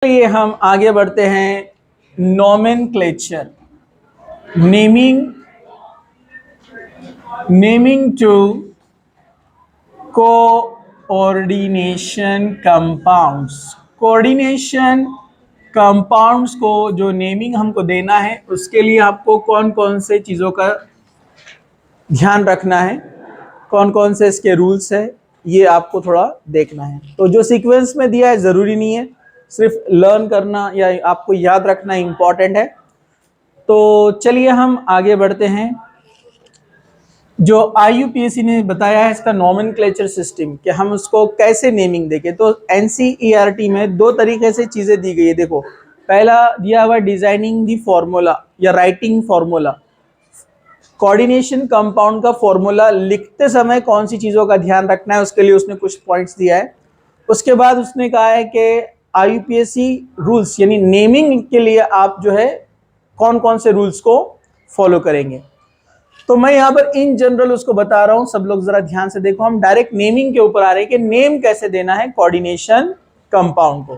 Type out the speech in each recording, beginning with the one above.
चलिए हम आगे बढ़ते हैं। Nomenclature, naming to coordination compounds. Coordination compounds को जो नेमिंग हमको देना है उसके लिए आपको कौन कौन से चीज़ों का ध्यान रखना है, कौन कौन से इसके रूल्स है, ये आपको थोड़ा देखना है। तो जो सीक्वेंस में दिया है ज़रूरी नहीं है, सिर्फ लर्न करना या आपको याद रखना इम्पॉर्टेंट है। तो चलिए हम आगे बढ़ते हैं। जो IUPAC ने बताया है इसका नोमेनक्लेचर सिस्टम कि हम उसको कैसे नेमिंग देंगे। तो NCERT में दो तरीके से चीज़ें दी गई है। देखो, पहला दिया हुआ डिजाइनिंग दी फॉर्मूला या राइटिंग फॉर्मूला। कोऑर्डिनेशन कंपाउंड का फॉर्मूला लिखते समय कौन सी चीज़ों का ध्यान रखना है उसके लिए उसने कुछ पॉइंट्स दिया है। उसके बाद उसने कहा है कि IUPAC रूल्स यानी नेमिंग के लिए आप जो है कौन कौन से रूल्स को फॉलो करेंगे। तो मैं यहाँ पर इन जनरल उसको बता रहा हूँ, सब लोग जरा ध्यान से देखो। हम डायरेक्ट नेमिंग के ऊपर आ रहे हैं कि नेम कैसे देना है कोऑर्डिनेशन कंपाउंड को।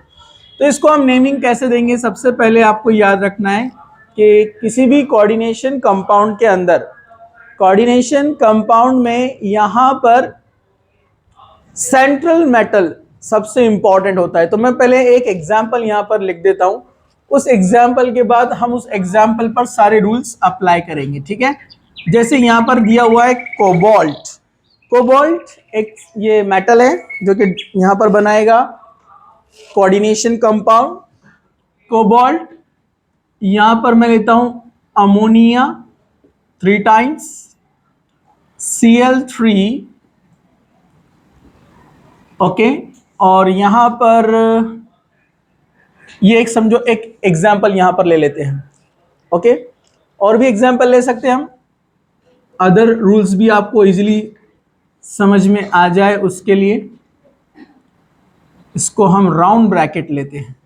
तो इसको हम नेमिंग कैसे देंगे, सबसे पहले आपको याद रखना है कि किसी भी कोऑर्डिनेशन कंपाउंड के अंदर, कोऑर्डिनेशन कंपाउंड में यहाँ पर सेंट्रल मेटल सबसे इंपॉर्टेंट होता है। तो मैं पहले एक एग्जाम्पल यहाँ पर लिख देता हूँ, उस एग्जाम्पल के बाद हम उस एग्जाम्पल पर सारे रूल्स अप्लाई करेंगे, ठीक है। जैसे यहाँ पर दिया हुआ है कोबाल्ट। कोबाल्ट एक ये मेटल है जो कि यहाँ पर बनाएगा कोऑर्डिनेशन कंपाउंड। कोबाल्ट यहाँ पर मैं लेता हूँ अमोनिया 3 टाइम्स Cl3, ओके। और यहाँ पर ये एक समझो एक एग्जाम्पल यहाँ पर ले लेते हैं, ओके। और भी एग्जाम्पल ले सकते हैं हम, अदर रूल्स भी आपको इजीली समझ में आ जाए उसके लिए इसको हम राउंड ब्रैकेट लेते हैं,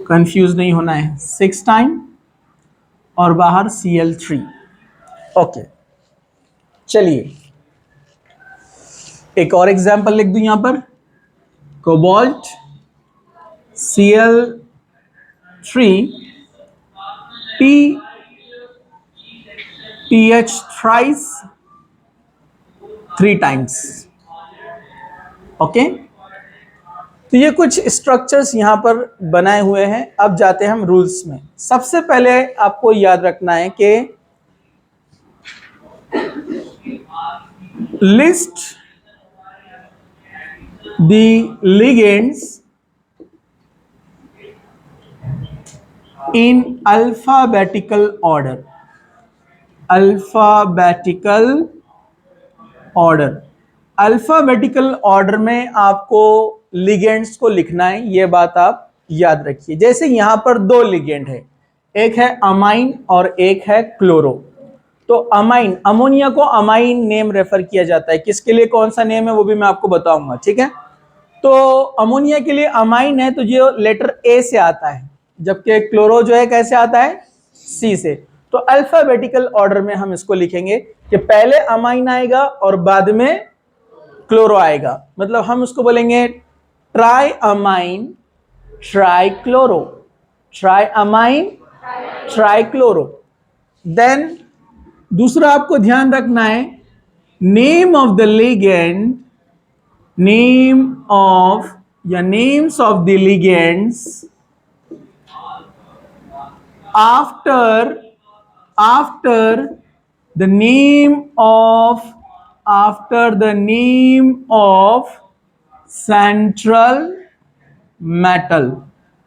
कंफ्यूज नहीं होना है। 6 टाइम और बाहर Cl3, ओके। चलिए एक और एग्जाम्पल लिख दूं यहाँ पर, cobalt Cl3 PH thrice 3 times, okay. तो ये कुछ स्ट्रक्चर्स यहाँ पर बनाए हुए हैं। अब जाते हैं हम रूल्स में। सबसे पहले आपको याद रखना है कि list the ligands in alphabetical order. Alphabetical order, alphabetical order में आपको लिगेंड्स को लिखना है, ये बात आप याद रखिए। जैसे यहाँ पर 2 लिगेंड है, एक है अमाइन और एक है क्लोरो। तो अमाइन, अमोनिया को अमाइन नेम रेफर किया जाता है। किसके लिए कौन सा नेम है वो भी मैं आपको बताऊंगा, ठीक है। तो अमोनिया के लिए अमाइन है तो जो लेटर ए से आता है, जबकि क्लोरो जो है कैसे आता है, सी से। तो अल्फाबेटिकल ऑर्डर में हम इसको लिखेंगे कि पहले अमाइन आएगा और बाद में क्लोरो आएगा। मतलब हम उसको बोलेंगे tri amine tri chloro, tri amine tri chloro. Then दूसरा आपको ध्यान रखना है, name of the ligand, name of या names of the ligands after the name of central metal।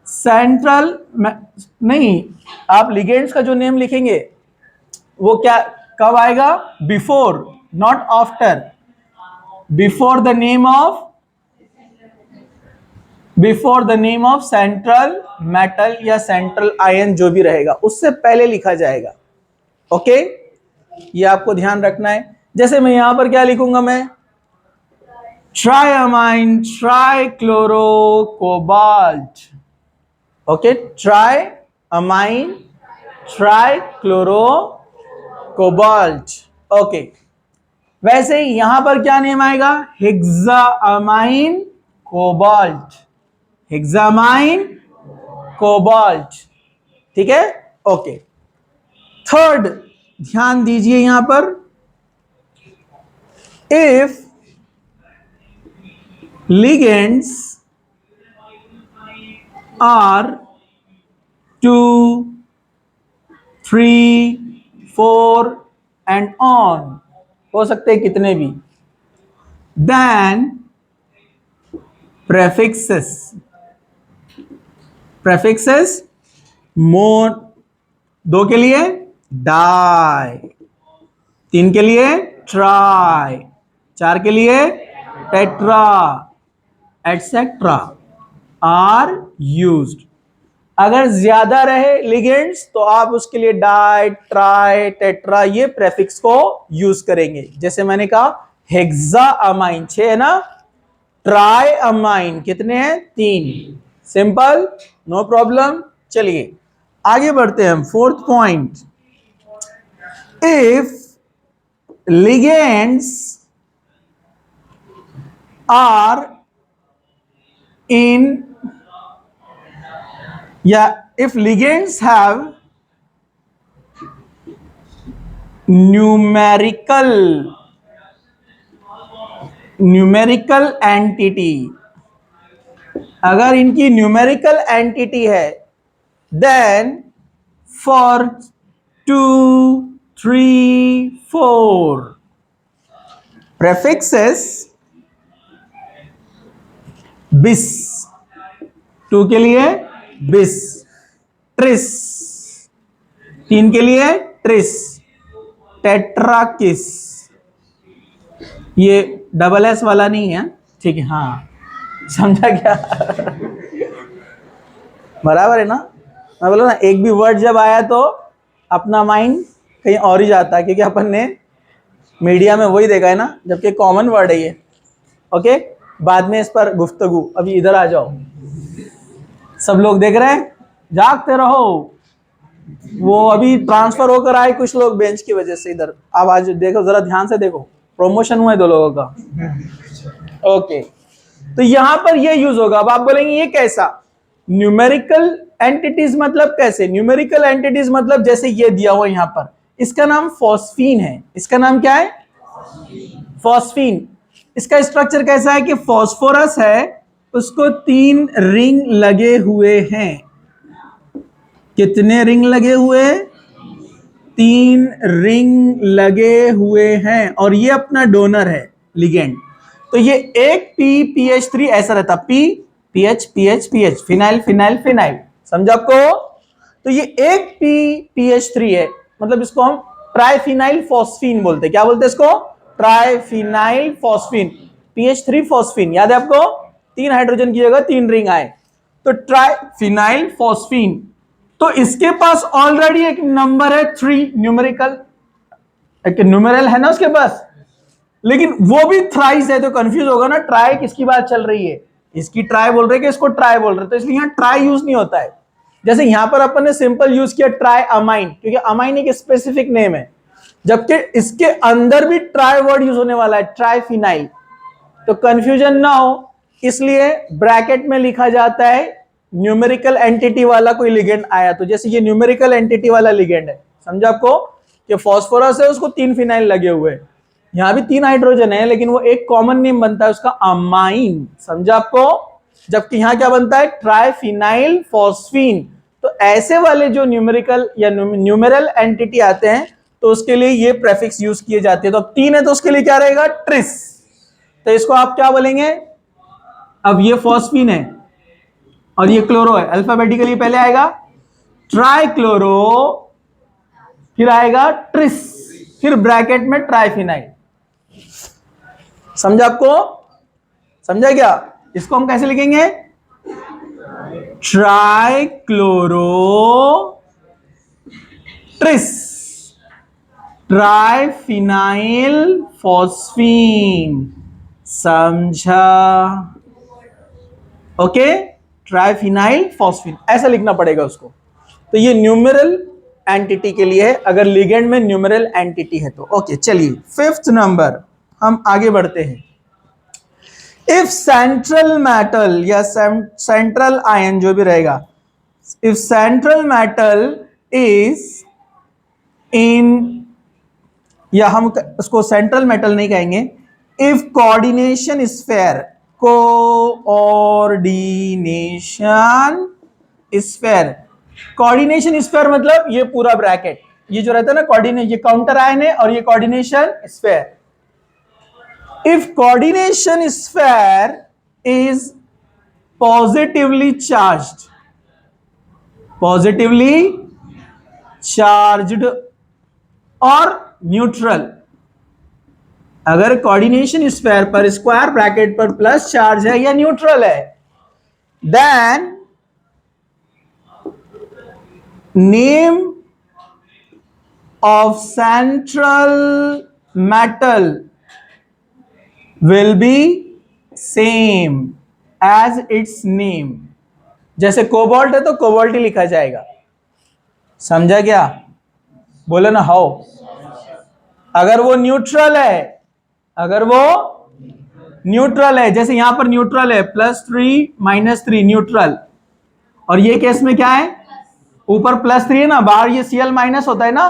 Central नहीं, आप लिगेंड्स का जो नेम लिखेंगे वो क्या कब आएगा, before, not after. Before the name of central metal या सेंट्रल आयन जो भी रहेगा उससे पहले लिखा जाएगा, ओके। ये आपको ध्यान रखना है। जैसे मैं यहां पर क्या लिखूंगा, मैं triamine trichloro cobalt, okay. Triamine trichloro cobalt, okay. वैसे ही यहां पर क्या नेम आएगा, हेक्साअमाइन कोबाल्ट, हेक्सामाइन, कोबाल्ट। ठीक है, ओके। थर्ड, ध्यान दीजिए यहां पर, if ligands are 2, 3, 4 and on, हो सकते हैं कितने भी, then prefixes मोर, 2 के लिए डाई, 3 के लिए ट्राई, 4 के लिए टेट्रा, एटसेट्रा आर यूज्ड। अगर ज्यादा रहे लिगेंड्स तो आप उसके लिए डाई, ट्राई, टेट्रा ये प्रेफिक्स को यूज करेंगे। जैसे मैंने कहा हेक्सामाइन 6 है ना, ट्राई अमाइन कितने हैं, 3। Simple, no problem. चलिए आगे बढ़ते हैं हम। Fourth point, if ligands are in, if ligands have numerical entity, अगर इनकी न्यूमेरिकल एंटिटी है, देन फॉर 2, 3, 4 प्रेफिक्सेस बिस, 2 के लिए बिस, ट्रिस 3 के लिए ट्रिस, टेट्राकिस, ये डबल एस वाला नहीं है, ठीक है, हाँ समझा क्या बराबर है ना। मैं बोला ना, एक भी वर्ड जब आया तो अपना माइंड कहीं और ही जाता है, क्योंकि अपन ने मीडिया में वही देखा है ना, जबकि कॉमन वर्ड है ये। ओके, बाद में इस पर गुफ्तगू, अभी इधर आ जाओ, सब लोग देख रहे हैं, जागते रहो। वो अभी ट्रांसफर होकर आए कुछ लोग बेंच की वजह से, इधर अब आज देखो, जरा ध्यान से देखो, प्रमोशन हुआ है 2 लोगों का। ओके, तो यहां पर ये यूज होगा। अब आप बोलेंगे ये कैसा, न्यूमेरिकल एंटिटीज मतलब कैसे, न्यूमेरिकल एंटिटीज मतलब जैसे ये दिया हुआ यहां पर, इसका नाम फॉस्फीन है। इसका नाम क्या है, फॉस्फीन। इसका स्ट्रक्चर कैसा है कि फॉस्फोरस है, उसको 3 रिंग लगे हुए हैं। कितने रिंग लगे हुए, 3 रिंग लगे हुए हैं, और ये अपना डोनर है लिगेंड। तो ये एक PPH3 ऐसा रहता, P PH PH PH, phenyl phenyl phenyl, समझा आपको। तो ये एक PPH3 है, मतलब इसको हम ट्राइफिनाइल फॉस्फीन बोलते हैं। क्या बोलते हैं इसको, ट्राइफिनाइल फॉस्फीन, PH3 फॉस्फीन, याद है आपको, 3 हाइड्रोजन की जगह 3 रिंग आए, तो ट्राइफिनाइल फॉस्फीन। तो इसके पास ऑलरेडी एक नंबर है 3 न्यूमेरिकल, एक न्यूमेरल है ना उसके पास, लेकिन वो भी थ्राइस है, तो कंफ्यूज होगा ना, ट्राई किसकी बात चल रही है, इसकी ट्राई बोल रहे कि इसको ट्राई बोल रहे, तो इसलिए यहां ट्राई यूज नहीं होता है। जैसे यहां पर अपन ने सिंपल यूज किया ट्राई अमाइन, क्योंकि अमाइन एक स्पेसिफिक नेम है, जबकि इसके अंदर भी ट्राई वर्ड यूज होने वाला है, ट्राइफिनाइल। तो कंफ्यूजन ना हो इसलिए ब्रैकेट में लिखा जाता है न्यूमेरिकल एंटिटी वाला कोई लिगेंड आया तो। जैसे ये न्यूमेरिकल एंटिटी वाला लिगेंड है, समझा आपको, कि फॉस्फोरस है, उसको 3 फिनाइल लगे हुए हैं, यहां भी 3 हाइड्रोजन है, लेकिन वो एक कॉमन नेम बनता है उसका अमाइन, समझा आपको। जबकि यहां क्या बनता है, ट्राइफिनाइल फॉस्फीन। तो ऐसे वाले जो न्यूमेरिकल या न्यूमेरल एंटिटी आते हैं, तो उसके लिए ये प्रेफिक्स यूज किए जाते हैं। तो अब 3 है तो उसके लिए क्या रहेगा, ट्रिस। तो इसको आप क्या बोलेंगे, अब ये फॉस्फीन है और ये क्लोरो है, अल्फाबेटिकली पहले आएगा ट्राइक्लोरो, फिर आएगा ट्रिस, फिर ब्रैकेट में ट्राइफिनाइल। समझा आपको, समझा क्या। इसको हम कैसे लिखेंगे, ट्राइक्लोरो ट्रिस, ट्राइफिनाइल फॉस्फीन, समझा। ओके, ट्राइफिनाइल फॉस्फीन ऐसा लिखना पड़ेगा उसको। तो ये न्यूमेरल एंटिटी के लिए है, अगर लिगेंड में न्यूमेरल एंटिटी है तो। ओके, चलिए 5th नंबर हम आगे बढ़ते हैं। इफ सेंट्रल मेटल या सेंट्रल आयन जो भी रहेगा, if central metal is in, या हम उसको सेंट्रल मेटल नहीं कहेंगे, if coordination sphere, coordination sphere, coordination sphere मतलब ये पूरा ब्रैकेट, ये जो रहता है ना कोऑर्डिनेशन, ये काउंटर आयन है और ये coordination sphere. If coordination sphere is positively charged, positively charged और न्यूट्रल, अगर कोऑर्डिनेशन स्फेयर पर स्क्वायर ब्रैकेट पर प्लस चार्ज है या न्यूट्रल है, then name of central metal will be same as its name. जैसे कोबाल्ट है तो कोबाल्ट ही लिखा जाएगा, समझा क्या? बोलो ना हाउ। अगर वो न्यूट्रल है, अगर वो न्यूट्रल है, जैसे यहां पर न्यूट्रल है +3 -3 न्यूट्रल, और ये केस में क्या है, ऊपर +3 है ना, बाहर ये Cl माइनस होता है ना,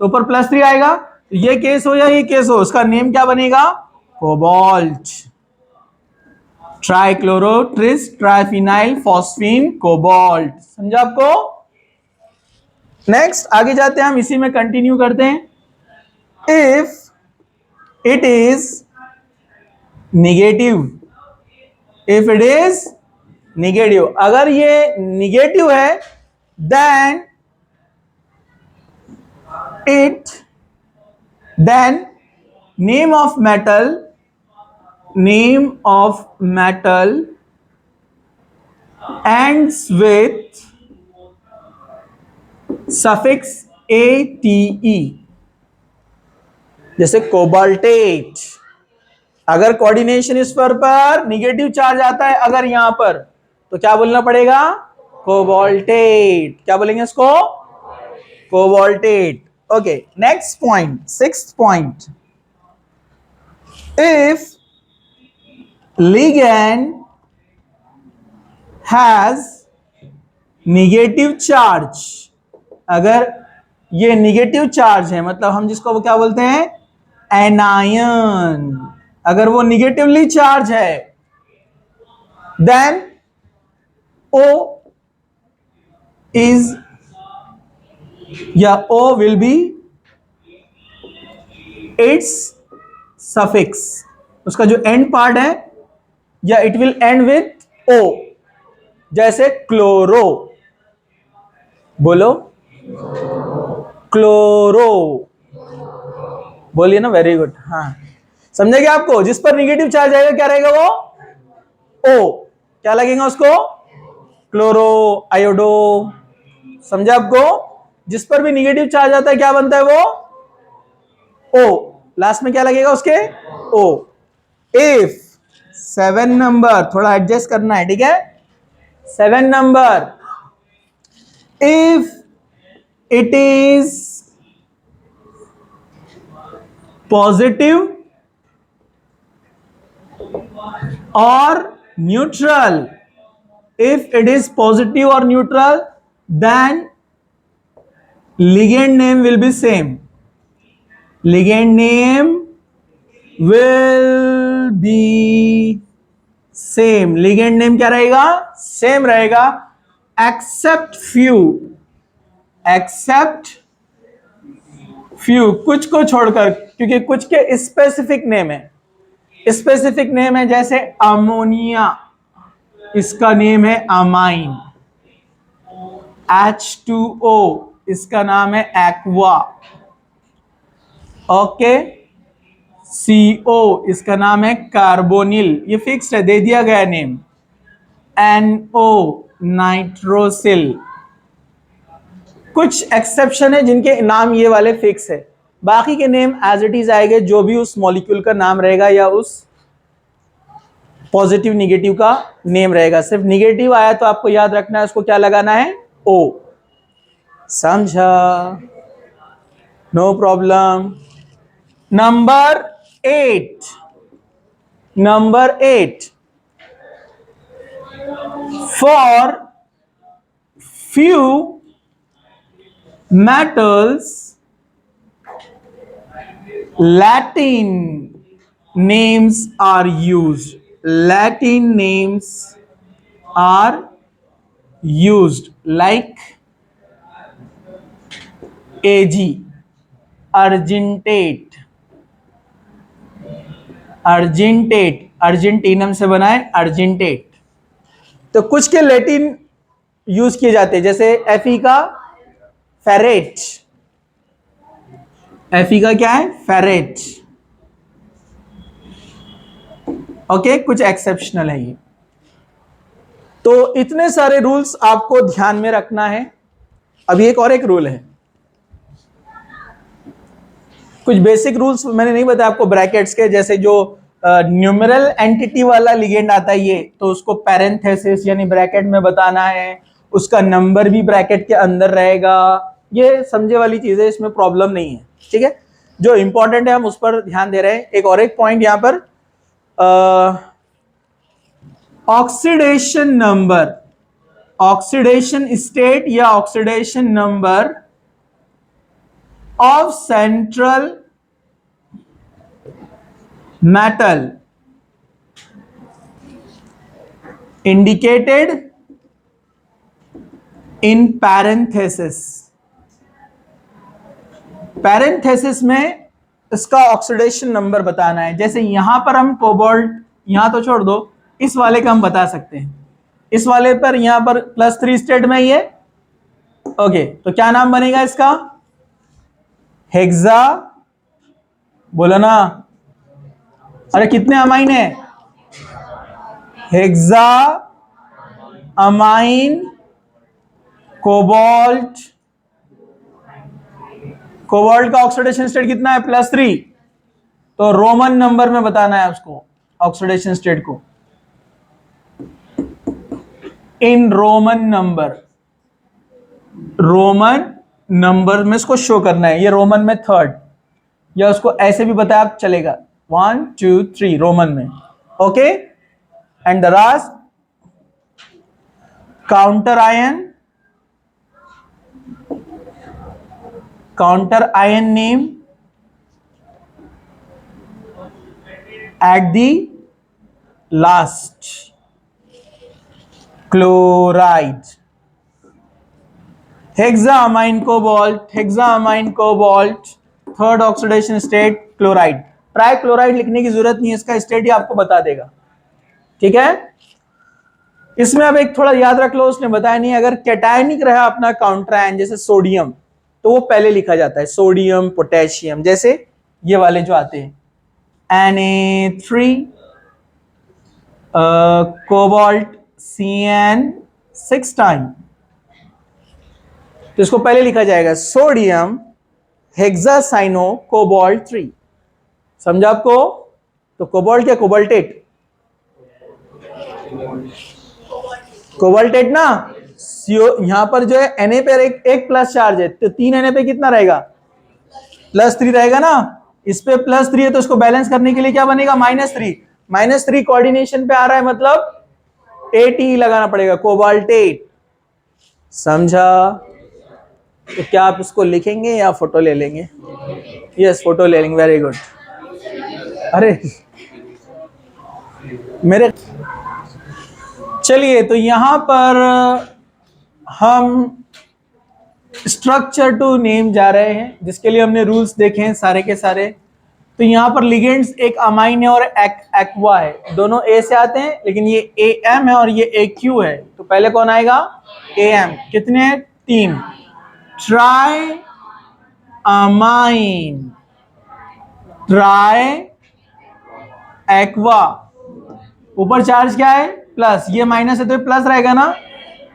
तो ऊपर +3 आएगा, तो ये केस हो या ये केस हो, उसका नेम क्या बनेगा? Cobalt. Trichloro tris triphenyl phosphine cobalt. समझा आपको? नेक्स्ट आगे जाते हैं, हम इसी में कंटिन्यू करते हैं। If it is negative, if it is negative, अगर ये निगेटिव है, then name of metal ends with suffix ate, जैसे कोबाल्टेट। अगर कोऑर्डिनेशन स्फीयर पर निगेटिव चार्ज आता है अगर यहां पर, तो क्या बोलना पड़ेगा? कोबाल्टेट। क्या बोलेंगे इसको? Cobaltate. Okay, next point, 6th point, if ligand has negative charge, अगर ये निगेटिव चार्ज है, मतलब हम जिसको वो क्या बोलते हैं, एनायन, अगर वो निगेटिवली चार्ज है, देन O is, या O will be its suffix, उसका जो एंड पार्ट है, या it will and with O, जैसे क्लोरो। बोलो क्लोरो, बोलिए ना, वेरी गुड। हाँ, समझे क्या आपको? जिस पर निगेटिव चार्ज आएगा क्या रहेगा वो? O। क्या लगेगा उसको? Chloro iodo. समझे आपको? जिस पर भी निगेटिव चार्ज आता है क्या बनता है वो? O। लास्ट में क्या लगेगा उसके? O। इफ 7 नंबर, थोड़ा एडजस्ट करना है, ठीक है? 7 number, if it is positive और neutral, if it is positive or neutral, then ligand name will be same, ligand name will be same, ligand name क्या रहेगा? सेम रहेगा, except few, कुछ को छोड़कर, क्योंकि कुछ के स्पेसिफिक नेम है, स्पेसिफिक नेम है, जैसे अमोनिया, इसका नेम है अमाइन, H2O इसका नाम है एक्वा, ओके, CO इसका नाम है कार्बोनिल, ये फिक्स्ड है, दे दिया गया नेम, NO नाइट्रोसिल। कुछ एक्सेप्शन है जिनके नाम ये वाले फिक्स है, बाकी के नेम एज इट इज आएंगे, जो भी उस मॉलिक्यूल का नाम रहेगा या उस पॉजिटिव निगेटिव का नेम रहेगा। सिर्फ निगेटिव आया तो आपको याद रखना है उसको क्या लगाना है? O। समझा? No problem. Number 8, For few metals, Latin names are used. Latin names are used like Ag, argentate, argentate, argentinum से बना है अर्जेंटेट। तो कुछ के लैटिन यूज किए जाते हैं, जैसे एफी का फेरेट। एफी का क्या है? फेरेट। ओके, कुछ एक्सेप्शनल है ये। तो इतने सारे रूल्स आपको ध्यान में रखना है। अभी एक रूल है, कुछ बेसिक रूल्स मैंने नहीं बताया आपको ब्रैकेट्स के, जैसे जो न्यूमेरल एंटिटी वाला लिगेंड आता है ये, तो उसको पैरेंथेसिस यानी ब्रैकेट में बताना है, उसका नंबर भी ब्रैकेट के अंदर रहेगा। ये समझे वाली चीजें, इसमें प्रॉब्लम नहीं है, ठीक है। जो इंपॉर्टेंट है हम उस पर ध्यान दे रहे हैं। एक पॉइंट यहां पर, ऑक्सीडेशन नंबर, ऑक्सीडेशन स्टेट या oxidation number of central metal indicated in parenthesis। Parenthesis में इसका ऑक्सीडेशन नंबर बताना है। जैसे यहां पर हम कोबाल्ट, यहां तो छोड़ दो, इस वाले का हम बता सकते हैं। इस वाले पर यहां पर +3 स्टेट में ये, ओके, तो क्या नाम बनेगा इसका? हेक्सा, बोलो ना, अरे कितने अमाइन है? Hexa amine cobalt. कोबाल्ट का ऑक्सीडेशन स्टेट कितना है? +3। तो रोमन नंबर में बताना है उसको, ऑक्सीडेशन स्टेट को in Roman number, Roman number में इसको शो करना है। ये रोमन में 3rd, या उसको ऐसे भी बताया आप चलेगा, 1 2 3 रोमन में, okay. And the last counter ion, counter ion name at the last, chloride. Hexammine cobalt, hexammine cobalt, 3rd oxidation state chloride. Trichloride लिखने की जरूरत नहीं है, इसका स्टेट ही आपको बता देगा, ठीक है। इसमें अब एक थोड़ा याद रख लो, उसने बताया नहीं, अगर कैटायनिक रहा अपना काउंटर आयन, जैसे सोडियम, तो वो पहले लिखा जाता है, सोडियम पोटेशियम, जैसे ये वाले जो आते हैं Na3 कोबाल्ट CN6 टाइम, तो इसको पहले लिखा जाएगा सोडियम हेक्सासाइनो कोबाल्ट 3। समझा आपको? तो कोबाल्ट क्या? कोबाल्टेट, कोबाल्टेट ना। यहां पर जो है Na पे एक प्लस चार्ज है, तो 3 Na पे कितना रहेगा? +3 रहेगा ना। इस पे +3 है, तो इसको बैलेंस करने के लिए क्या बनेगा? -3। -3 कोऑर्डिनेशन पे आ रहा है, मतलब AT लगाना पड़ेगा, कोबाल्टेट। समझा? तो क्या आप इसको लिखेंगे या फोटो ले लेंगे? यस, फोटो ले लेंगे, वेरी गुड। अरे मेरे, चलिए, तो यहां पर हम स्ट्रक्चर टू नेम जा रहे हैं, जिसके लिए हमने रूल्स देखे हैं सारे के सारे। तो यहां पर लिगेंड्स एक अमाइन है और एक्वा है, दोनों ए से आते हैं, लेकिन ये AM है और ये AQ है। तो पहले कौन आएगा? AM। कितने? 3। ट्राई अमाइन, ट्राई एक्वा, ऊपर चार्ज क्या है? प्लस, ये माइनस है तो ये प्लस रहेगा ना,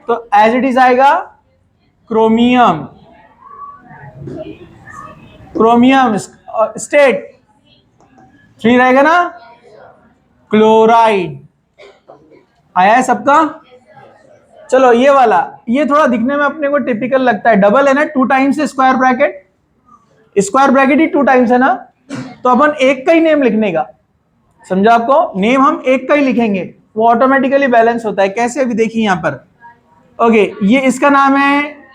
तो एज इट इज आएगा क्रोमियम, क्रोमियम स्टेट 3 रहेगा ना, क्लोराइड। आया है सबका? चलो ये वाला, ये थोड़ा दिखने में अपने को टिपिकल लगता है, डबल है ना, 2 times square bracket, square bracket ही 2 टाइम्स है ना, तो अपन एक का ही नेम लिखने का। समझा आपको? नेम हम एक का ही लिखेंगे, वो ऑटोमेटिकली बैलेंस होता है। कैसे, अभी देखिए यहां पर। ओके, ये इसका नाम है,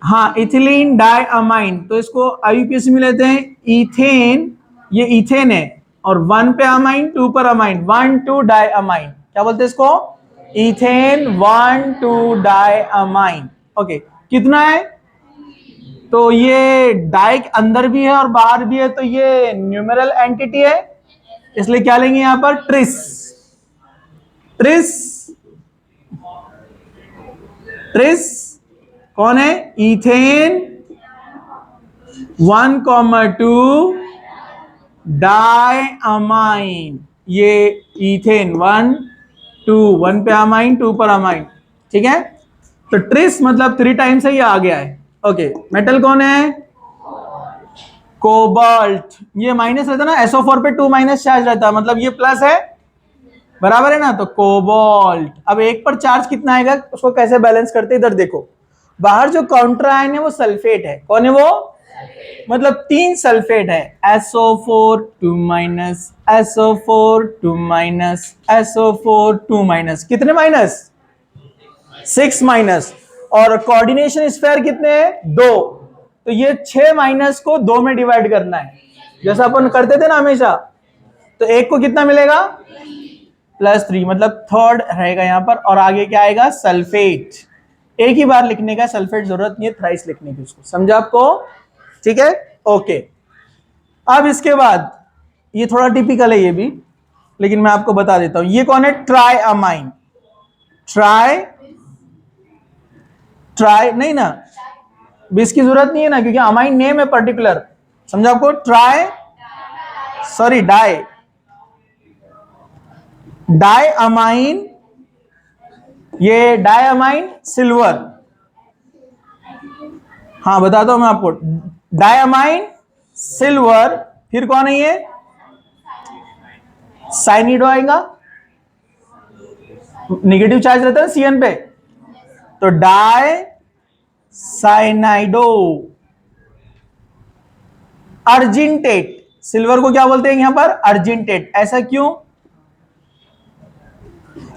हाँ, इथिलीन डाइअमाइन। तो इसको आईयूपीएसी में लेते हैं इथेन, ये इथेन है, और 1 पे अमाइन, 2 पर अमाइन, 1,2 डाइअमाइन। क्या बोलते हैं इसको? Ethane 1,2 diamine. ओके, कितना है? तो ये डाई अंदर भी है और बाहर भी है, तो ये न्यूमेरल एंटिटी है, इसलिए क्या लेंगे यहां पर? ट्रिस। ट्रिस, ट्रिस कौन है? Ethane 1,2 diamine. ये इथेन 1 पे अमाइन, 2 पर अमाइन, ठीक है। तो ट्रिस मतलब 3 टाइम्स है, ये आ गया है। ओके, मेटल कौन है? कोबाल्ट। ये माइनस रहता ना, SO4 पे 2 माइनस चार्ज रहता, मतलब ये प्लस है, बराबर है ना। तो कोबाल्ट। अब एक पर चार्ज कितना आएगा, उसको कैसे बैलेंस करते, इधर देखो। बाहर जो काउंटर आयन है वो सल्फेट है। कौन है वो? मतलब 3 सल्फेट है, SO4 2 minus, SO4 2 minus, SO4 2 minus. कितने माइनस? 6 माइनस। और कोऑर्डिनेशन स्फीयर कितने हैं? 2। तो ये 6 माइनस को 2 में डिवाइड करना है, जैसा अपन करते थे ना हमेशा। तो एक को कितना मिलेगा? +3, मतलब थर्ड रहेगा यहां पर। और आगे क्या आएगा? सल्फेट। एक ही बार लिखने का, सल्फेट जरूरत नहीं है थ्राइस लिखने की उसको, समझा आपको? ठीक है, ओके। अब इसके बाद ये थोड़ा टिपिकल है ये भी, लेकिन मैं आपको बता देता हूं। ये कौन है? ट्राइअमाइन। ट्राई नहीं ना, बीस की जरूरत नहीं है ना, क्योंकि अमाइन नेम है पर्टिकुलर, समझा आपको? डाइअमाइन। ये डाइअमाइन सिल्वर, हाँ बताता हूं मैं आपको। Diamine silver. फिर कौन है ये? साइनिडो आएगा, निगेटिव चार्ज रहता है CN पे, तो डाई साइनाइडो। अर्जिंटेट, सिल्वर को क्या बोलते हैं यहां पर? अर्जिंटेट। ऐसा क्यों?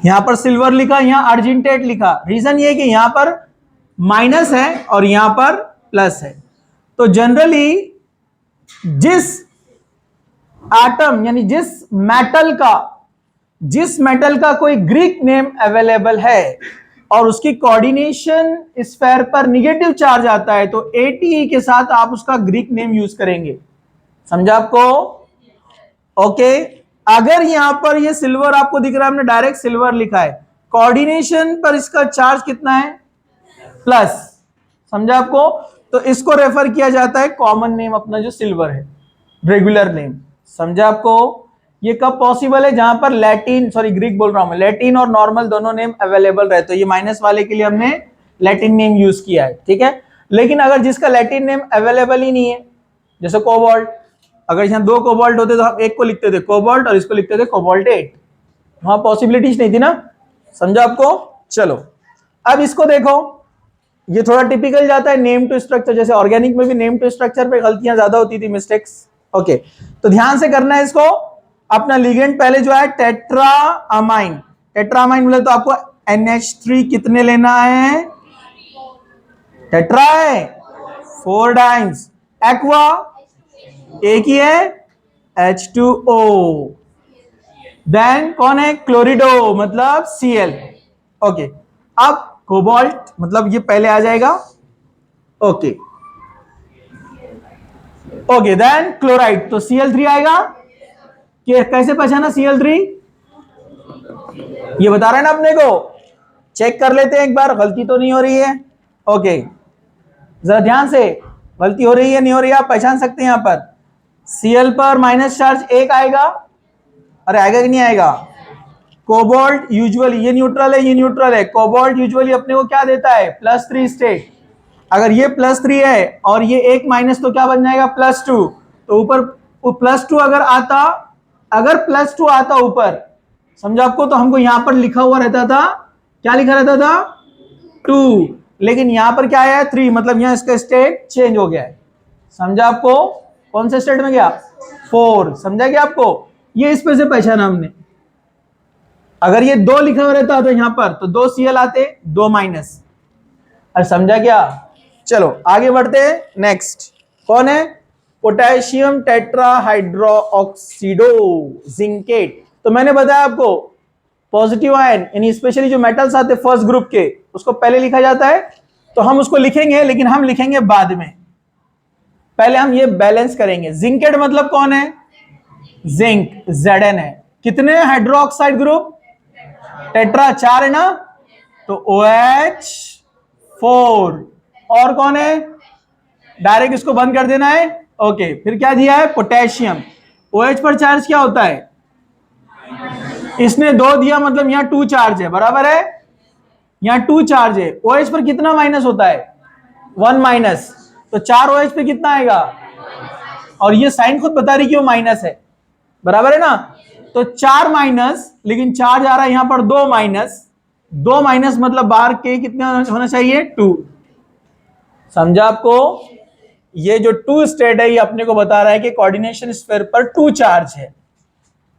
यहां पर सिल्वर लिखा, यहां अर्जिंटेट लिखा। रीजन ये कि यहां पर माइनस है और यहां पर प्लस है। तो जनरली जिस एटम यानी जिस मेटल का कोई ग्रीक नेम अवेलेबल है और उसकी कोऑर्डिनेशन स्फीयर पर निगेटिव चार्ज आता है, तो ATE के साथ आप उसका ग्रीक नेम यूज करेंगे, समझा आपको? ओके। अगर यहां पर ये सिल्वर आपको दिख रहा है, हमने डायरेक्ट सिल्वर लिखा है, कोऑर्डिनेशन पर इसका चार्ज कितना है? प्लस, समझा आपको? तो इसको रेफर किया जाता है कॉमन नेम अपना जो सिल्वर है, रेगुलर नेम, समझा आपको? ये कब पॉसिबल है? जहां पर ग्रीक बोल रहा हूं मैं, लैटिन और नॉर्मल दोनों नेम अवेलेबल रहे। तो ये माइनस वाले के लिए हमने लैटिन नेम यूज किया है, ठीक है। लेकिन अगर जिसका लैटिन नेम अवेलेबल ही नहीं है, जैसे कोबाल्ट, अगर यहां 2 कोबाल्ट होते तो हम एक को लिखते थे कोबाल्ट और इसको लिखते थे कोबाल्टेट, वहां पॉसिबिलिटीज नहीं थी ना, समझा आपको? चलो अब इसको देखो, ये थोड़ा टिपिकल जाता है नेम टू स्ट्रक्चर, जैसे ऑर्गेनिक में भी नेम टू स्ट्रक्चर पे गलतियां ज्यादा होती थी, मिस्टेक्स। ओके, तो ध्यान से करना है इसको। अपना लिगेंड पहले जो है टेट्राअमाइन, टेट्राअमाइन बोले तो आपको NH3 कितने लेना है? टेट्रा है 4 टाइम्स, एक्वा एक ही है H2O। देन कौन है? क्लोरिडो, मतलब Cl। ओके, अब कोबाल्ट, मतलब ये पहले आ जाएगा। ओके ओके, देन क्लोराइड, तो Cl3 आएगा। कैसे पहचाना Cl3? ये बता रहा है ना अपने को, चेक कर लेते हैं एक बार, गलती तो नहीं हो रही है। ओके, जरा ध्यान से, गलती हो रही है नहीं हो रही है, आप पहचान सकते हैं। यहां पर Cl पर माइनस चार्ज 1 आएगा, अरे आएगा कि नहीं आएगा? कोबाल्ट यूजुअली, ये न्यूट्रल है, ये न्यूट्रल है, कोबाल्ट यूजुअली अपने को क्या देता है? +3 स्टेट। अगर ये +3 है और ये 1 माइनस, तो क्या बन जाएगा? +2। तो ऊपर +2 अगर +2 आता ऊपर, समझा आपको? तो हमको यहां पर लिखा हुआ रहता था, क्या लिखा रहता था? 2, लेकिन यहां पर क्या है? 3, मतलब यहां इसका स्टेट चेंज हो गया है, समझा आपको? कौन से स्टेट में गया? 4, समझा क्या आपको? ये इस पे से पहचाना हमने। अगर ये 2 लिखा हुआ रहता तो यहां पर तो 2 Cl आते, 2 माइनस। अरे समझा क्या? चलो आगे बढ़ते हैं। नेक्स्ट कौन है? Potassium tetrahydroxido zincate. तो मैंने बताया आपको पॉजिटिव आयन यानी स्पेशली जो मेटल्स आते फर्स्ट ग्रुप के उसको पहले लिखा जाता है, तो हम उसको लिखेंगे लेकिन हम लिखेंगे बाद में। पहले हम ये बैलेंस करेंगे। जिंकेट मतलब कौन है? जिंक, Zn है। कितने हाइड्रोक्साइड ग्रुप? टेट्रा, 4 है ना, तो OH4। और कौन है? डायरेक्ट इसको बंद कर देना है। ओके, फिर क्या दिया है? पोटेशियम। OH पर चार्ज क्या होता है? इसने 2 दिया मतलब यहां 2 चार्ज है, बराबर है? यहां 2 चार्ज है। OH पर कितना माइनस होता है? 1 माइनस। तो 4 OH पे कितना आएगा? और ये साइन खुद बता रही क्यों माइनस है, बराबर है ना? तो 4 माइनस, लेकिन चार्ज आ रहा है यहां पर 2 माइनस। 2 माइनस मतलब बाहर के कितने होना चाहिए? 2। समझा आपको? ये जो 2 स्टेट है ये अपने को बता रहा है कि कोऑर्डिनेशन स्फीयर पर 2 चार्ज है,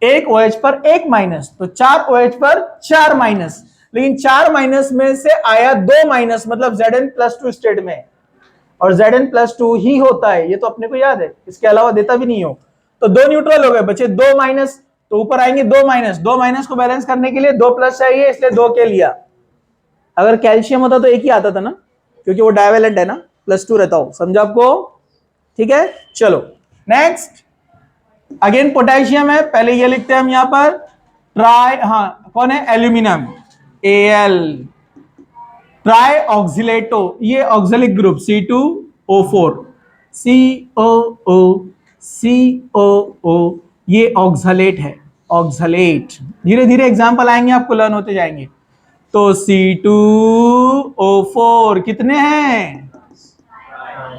एक OH पर 1 माइनस, तो 4 OH पर 4 माइनस। लेकिन 4 माइनस में से आया 2 माइनस, मतलब Zn+2 स्टेट में, और Zn+2 ही होता है, ये तो अपने को याद है, इसके अलावा देता भी नहीं हो। तो 2 न्यूट्रल हो गए, बचे 2 माइनस, तो ऊपर आएंगे 2 माइनस। 2 माइनस को बैलेंस करने के लिए 2 प्लस चाहिए, इसलिए 2 के लिया। अगर कैल्शियम होता तो 1 ही आता था ना, क्योंकि वो डायवेलेंट है ना, +2 रहता हो। समझा आपको? ठीक है, चलो नेक्स्ट। अगेन पोटेशियम है, पहले ये लिखते हैं हम यहां पर ट्राई, हाँ कौन है? Aluminium, Al। ट्राई ऑक्सिलेटो, ये ऑक्सैलिक ग्रुप C2O4, COO, ये ऑक्सलेट है, ऑक्सलेट। धीरे धीरे एग्जाम्पल आएंगे, आपको लर्न होते जाएंगे। तो C2O4 कितने हैं?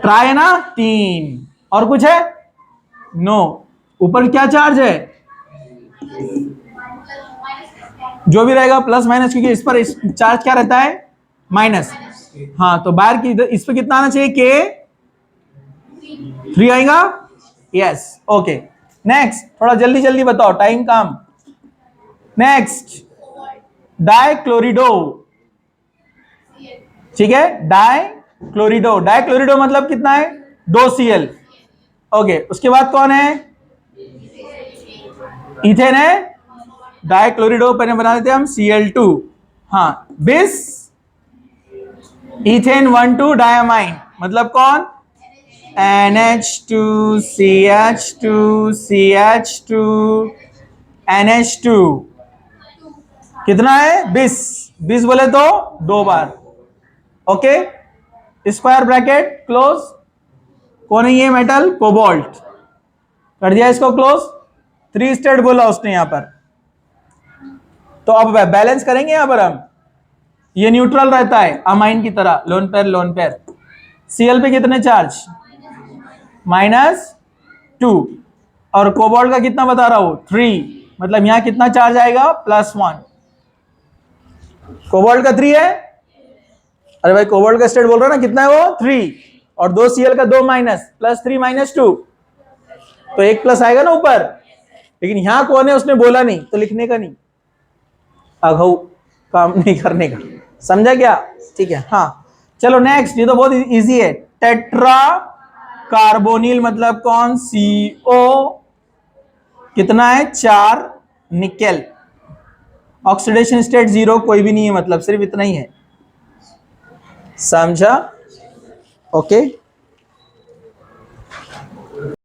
ट्राई है ना, 3। और कुछ है? नो। ऊपर क्या चार्ज है? जो भी रहेगा प्लस माइनस, क्योंकि इस पर चार्ज क्या रहता है? माइनस। हाँ, तो बाहर की इस पे कितना आना चाहिए? के 3 आएगा। Yes, okay. नेक्स्ट, थोड़ा जल्दी जल्दी बताओ, टाइम कम। नेक्स्ट, डाइक्लोरिडो। ठीक है, डाइक्लोरिडो। डाइक्लोरिडो मतलब कितना है? 2 Cl। ओके, उसके बाद कौन है? इथेन है। डाइक्लोरिडो पहले बना देते हैं हम Cl2। हाँ, बिस इथेन 1,2 डायमाइन, मतलब कौन? NH2CH2CH2 NH2। कितना है? 20। 20 बोले तो 2 बार। Okay, square bracket close. कौन है ये मेटल? कोबाल्ट। कर दिया इसको क्लोज। 3 स्टेट बोला उसने यहां पर। तो अब बैलेंस करेंगे यहां पर हम। ये न्यूट्रल रहता है अमाइन की तरह, lone pair lone pair. Cl पे कितने चार्ज? -2। और कोबाल्ट का कितना बता रहा हूं? 3। मतलब यहां कितना चार्ज आएगा? +1। कोबाल्ट का 3 है। अरे भाई, कोबाल्ट का स्टेट बोल रहा ना, कितना है वो? 3। और 2 Cl का 2 माइनस, +3 -2, तो 1 प्लस आएगा ना ऊपर। लेकिन यहां कौन है? उसने बोला नहीं, तो लिखने का नहीं, अघऊ काम नहीं करने का। समझा क्या? ठीक है, हाँ चलो नेक्स्ट। ये तो बहुत इजी है। टेट्रा कार्बोनिल मतलब कौन? CO। कितना है? 4 निकेल। ऑक्सीडेशन स्टेट 0 कोई भी नहीं है, मतलब सिर्फ इतना ही है। समझा? ओके।